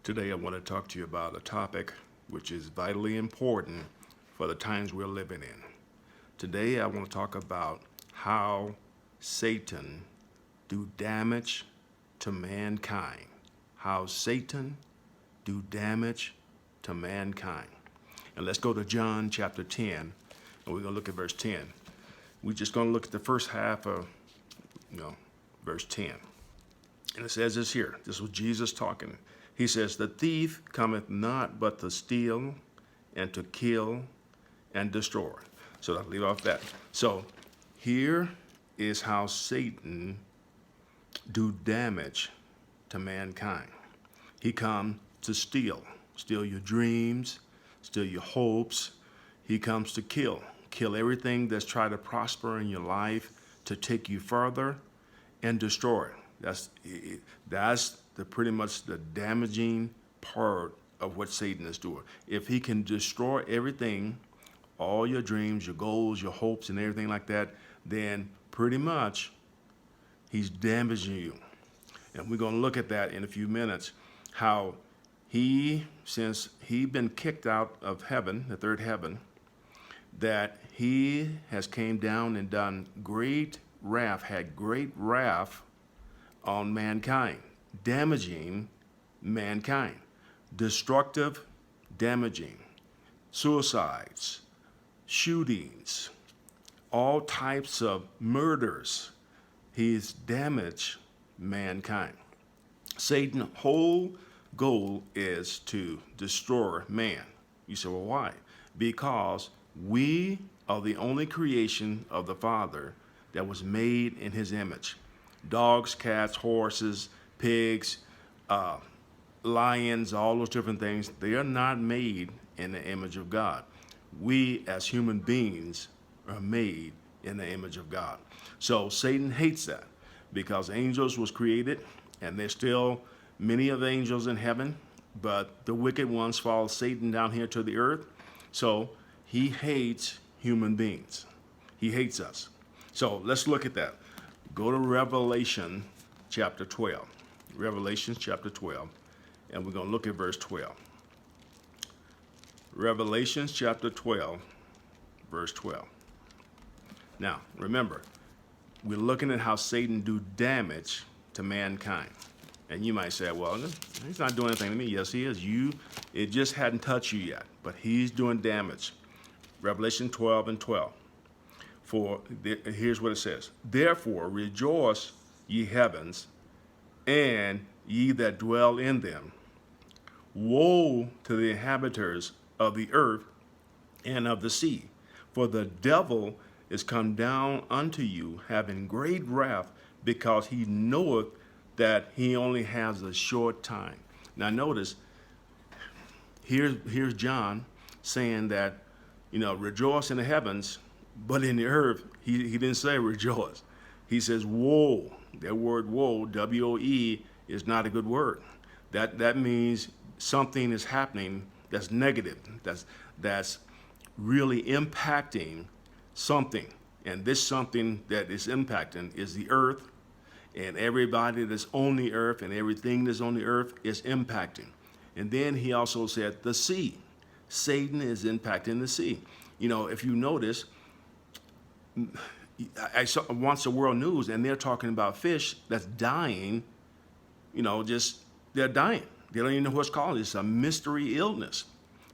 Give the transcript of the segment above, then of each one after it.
Today I want to talk to you about a topic which is vitally important for the times we're living in. Today I want to talk about how Satan do damage to mankind. How Satan do damage to mankind. And let's go to John chapter 10, and we're going to look at verse 10. We're just going to look at the first half of, verse 10. And it says this here. This was Jesus talking. He says, "The thief cometh not but to steal and to kill and destroy." So I'll leave off that. So here is how Satan do damage to mankind. He comes to steal your dreams, steal your hopes. He comes to kill everything that's trying to prosper in your life, to take you further and destroy it. That's pretty much the damaging part of what Satan is doing. If he can destroy everything, all your dreams, your goals, your hopes, and everything like that, then pretty much he's damaging you. And we're going to look at that in a few minutes, how since he been kicked out of heaven, the third heaven, that he has came down and done had great wrath on mankind, damaging mankind, destructive, damaging, suicides, shootings, all types of murders. He's damaged mankind. Satan's whole goal is to destroy man. You say, well, why? Because we are the only creation of the Father that was made in his image. Dogs, cats, horses, pigs, lions, all those different things, they are not made in the image of God. We as human beings are made in the image of God. So Satan hates that, because angels was created, and there's still many of the angels in heaven, but the wicked ones follow Satan down here to the earth. So he hates human beings. He hates us. So let's look at that. Go to Revelation chapter 12. Revelation chapter 12, and we're going to look at verse 12. Revelation chapter 12, verse 12. Now, remember, we're looking at how Satan do damage to mankind. And you might say, well, he's not doing anything to me. Yes, he is. It just hadn't touched you yet, but he's doing damage. Revelation 12 and 12. Here's what it says. "Therefore rejoice, ye heavens, and ye that dwell in them. Woe to the inhabitants of the earth and of the sea, for the devil is come down unto you, having great wrath, because he knoweth that he only has a short time." Now notice, here's John saying that, rejoice in the heavens, but in the earth, he didn't say rejoice. He says woe. That word woe, W-O-E, is not a good word. That means something is happening that's negative, that's really impacting something. And this something that is impacting is the earth, and everybody that's on the earth and everything that's on the earth is impacting. And then he also said the sea. Satan is impacting the sea. If you notice, I saw once the world news, and they're talking about fish that's dying, they're dying. They don't even know what's called. It's a mystery illness.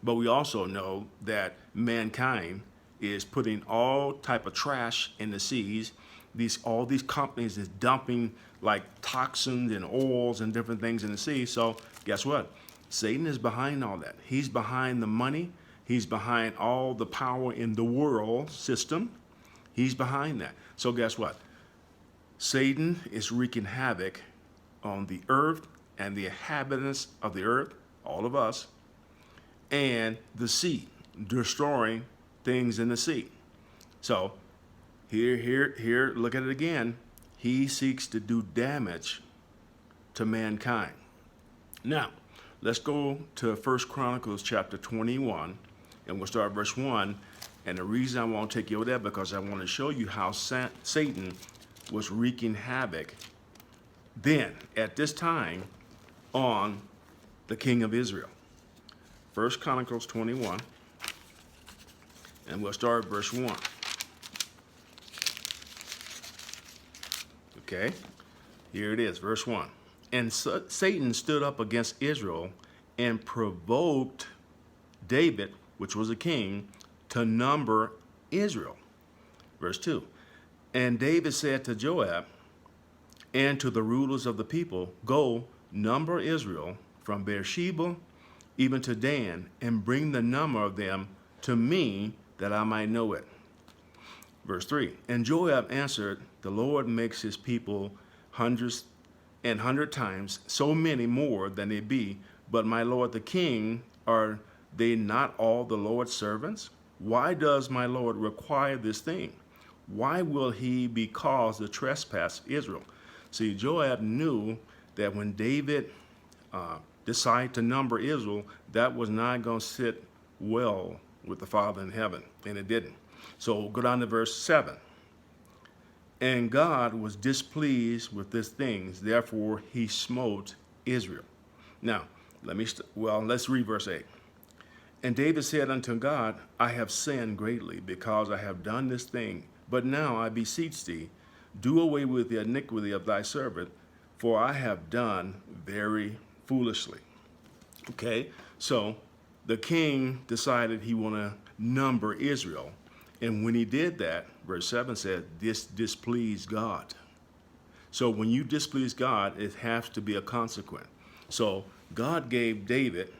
But we also know that mankind is putting all type of trash in the seas. All these companies is dumping like toxins and oils and different things in the sea. So guess what? Satan is behind all that. He's behind the money. He's behind all the power in the world system. He's behind that. So guess what? Satan is wreaking havoc on the earth and the inhabitants of the earth, all of us, and the sea, destroying things in the sea. So here, look at it again. He seeks to do damage to mankind. Now, let's go to 1 Chronicles chapter 21, and we'll start verse 1. And the reason I want to take you over there, because I want to show you how Satan was wreaking havoc then, at this time, on the king of Israel. 1 Chronicles 21, and we'll start at verse 1. Okay, here it is, verse 1. And Satan stood up against Israel and provoked David, which was a king, to number Israel. Verse 2. And David said to Joab and to the rulers of the people, go, number Israel from Beersheba even to Dan, and bring the number of them to me, that I might know it. Verse 3. And Joab answered, the Lord makes his people hundreds and 100 times so many more than they be, but my lord the king, are they not all the Lord's servants? Why does my lord require this thing? Why will he be caused to trespass Israel? See, Joab knew that when David decided to number Israel, that was not going to sit well with the Father in heaven, and it didn't. So go down to verse 7. And God was displeased with these things, therefore he smote Israel. Now, let's read verse 8. And David said unto God, I have sinned greatly, because I have done this thing. But now I beseech thee, do away with the iniquity of thy servant, for I have done very foolishly. Okay, so the king decided he want to number Israel. And when he did that, verse 7 said, this displeased God. So when you displease God, it has to be a consequence. So God gave David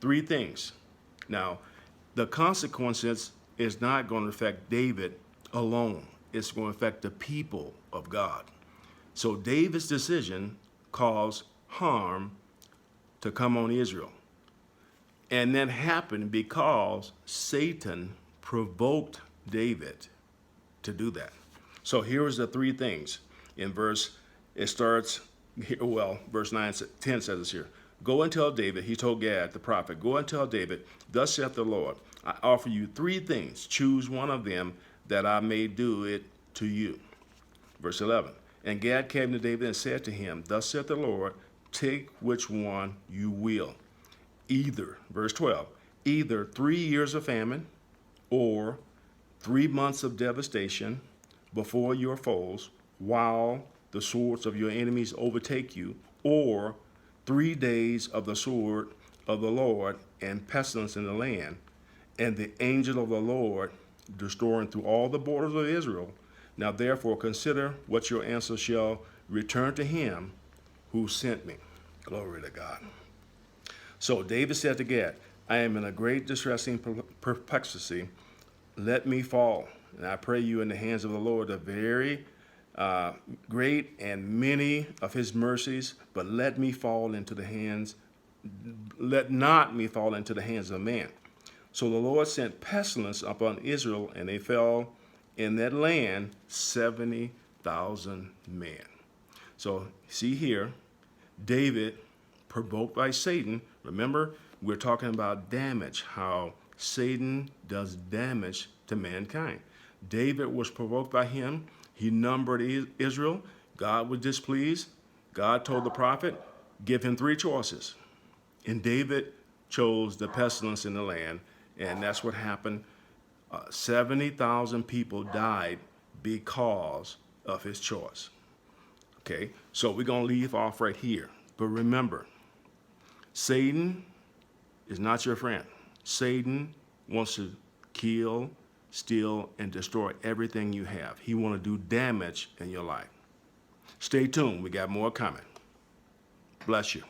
3 things. Now, the consequences is not going to affect David alone. It's going to affect the people of God. So David's decision caused harm to come on Israel. And that happened because Satan provoked David to do that. So here's the 3 things. In verse 9, 10 says this here. Go and tell David, he told Gad the prophet, go and tell David, thus saith the Lord, I offer you 3 things. Choose one of them, that I may do it to you. Verse 11. And Gad came to David and said to him, thus saith the Lord, take which one you will. Either, verse 12, either 3 years of famine, or 3 months of devastation before your foes, while the swords of your enemies overtake you, or 3 days of the sword of the Lord and pestilence in the land, and the angel of the Lord destroying through all the borders of Israel. Now therefore consider what your answer shall return to him who sent me. Glory to God. So David said to Gad, I am in a great distressing perplexity. Let me fall, and I pray you in the hands of the Lord, the very great and many of his mercies, but let not me fall into the hands of man. So the Lord sent pestilence upon Israel, and they fell in that land 70,000 men. So see here, David, provoked by Satan. Remember, we're talking about damage, how Satan does damage to mankind. David was provoked by him. He numbered Israel. God was displeased. God told the prophet, give him 3 choices. And David chose the pestilence in the land, and that's what happened. 70,000 people died because of his choice. Okay, so we're going to leave off right here. But remember, Satan is not your friend. Satan wants to kill, steal, and destroy everything you have. He wants to do damage in your life. Stay tuned. We got more coming. Bless you.